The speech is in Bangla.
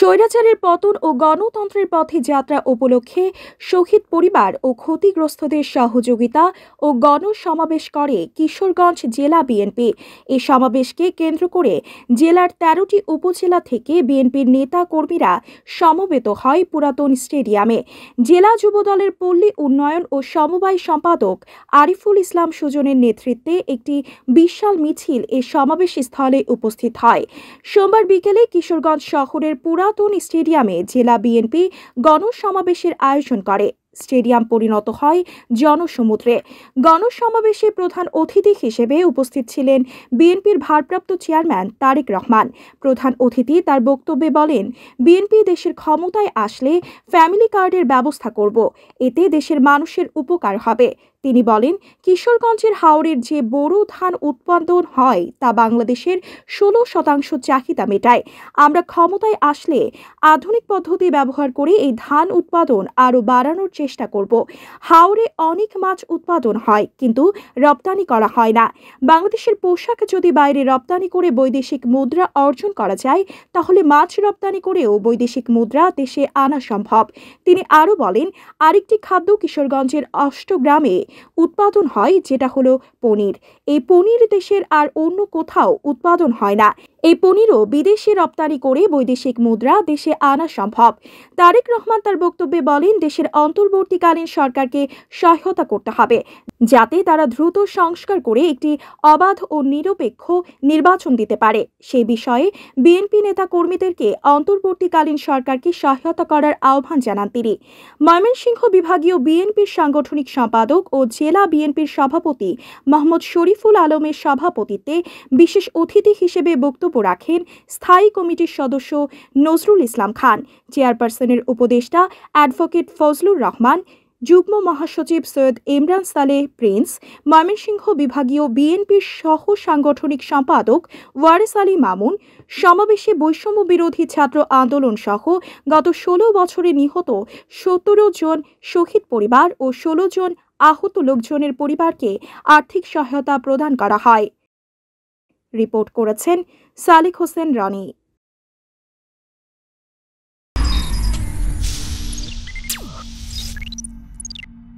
স্বৈরাচারের পতন ও গণতন্ত্রের পথে যাত্রা উপলক্ষে শহীদ পরিবার ও ক্ষতিগ্রস্তদের সহযোগিতা ও গণসমাবেশ করে কিশোরগঞ্জ জেলা বিএনপি। এই সমাবেশকে কেন্দ্র করে জেলার ১৩টি উপজেলা থেকে বিএনপির নেতা কর্মীরা সমবেত হয় পুরাতন স্টেডিয়ামে। জেলা যুবদলের পল্লী উন্নয়ন ও সমবায় সম্পাদক আরিফুল ইসলাম সুজনের নেতৃত্বে একটি বিশাল মিছিল এ সমাবেশ স্থলে উপস্থিত হয়। সোমবার বিকেলে কিশোরগঞ্জ শহরের পুরাতন স্টেডিয়ামে জেলা বিএনপি গণসমাবেশের আয়োজন করে। স্টেডিয়াম পরিণত হয় জনসমুদ্রে। গণসমাবেশে প্রধান অতিথি হিসেবে উপস্থিত ছিলেন বিএনপির ভারপ্রাপ্ত চেয়ারম্যান তারেক রহমান। প্রধান অতিথি তার বক্তব্যে বলেন, বিএনপি দেশের ক্ষমতায় আসলে ফ্যামিলি কার্ডের ব্যবস্থা করব, এতে দেশের মানুষের উপকার হবে। তিনি বলেন, কিশোরগঞ্জের হাওরের যে বোরো ধান উৎপাদন হয় তা বাংলাদেশের 16% চাহিদা মেটায়। আমরা ক্ষমতায় আসলে আধুনিক পদ্ধতি ব্যবহার করে এই ধান উৎপাদন আরও বাড়ানোর চেষ্টা করব। হাওরে অনেক মাছ উৎপাদন হয়, কিন্তু রপ্তানি করা হয় না। বাংলাদেশের পোশাক যদি বাইরে রপ্তানি করে বৈদেশিক মুদ্রা অর্জন করা যায়, তাহলে মাছ রপ্তানি করেও বৈদেশিক মুদ্রা দেশে আনা সম্ভব। তিনি আরও বলেন, আরেকটি খাদ্য কিশোরগঞ্জের অষ্টগ্রামে উৎপাদন হয়, যেটা হলো পনির। এই পনির দেশের আর অন্য কোথাও উৎপাদন হয় না। এই পনিরও বিদেশে রপ্তানি করে বৈদেশিক মুদ্রা দেশে আনা সম্ভব। তারেক রহমান তার বক্তব্যে বলেন, দেশের অন্তর্বর্তীকালীন সরকারকে সহায়তা করতে হবে, যাতে তারা দ্রুত সংস্কার করে একটি অবাধ ও নিরপেক্ষ নির্বাচন দিতে পারে। সেই বিষয়ে বিএনপি নেতা কর্মীদেরকে অন্তর্বর্তীকালীন সরকারকে সহায়তা করার আহ্বান জানান তিনি। ময়মনসিংহ বিভাগীয় বিএনপির সাংগঠনিক সম্পাদক ও জেলা বিএনপির সভাপতি মোহাম্মদ শরীফুল আলমের সভাপতিত্বে বিশেষ অতিথি হিসেবে বক্তব্য রাখেন স্থায়ী কমিটির সদস্য নজরুল ইসলাম খান, চেয়ারপারসনের উপদেষ্টা অ্যাডভোকেট ফজলুর রহমান, যুগ্ম মহাসচিব সৈয়দ ইমরান সালেহ প্রিন্স, ময়মনসিংহ বিভাগীয় বিএনপির সহ সাংগঠনিক সম্পাদক ওয়ারেস আলী মামুন। সমাবেশে বৈষম্য বিরোধী ছাত্র আন্দোলন সহ গত 16 বছরে নিহত 17 জন শহীদ পরিবার ও 16 জন আহত লোকজনের পরিবারকে আর্থিক সহায়তা প্রদান করা হয়। রিপোর্ট করেছেন সালিক হোসেন রনি।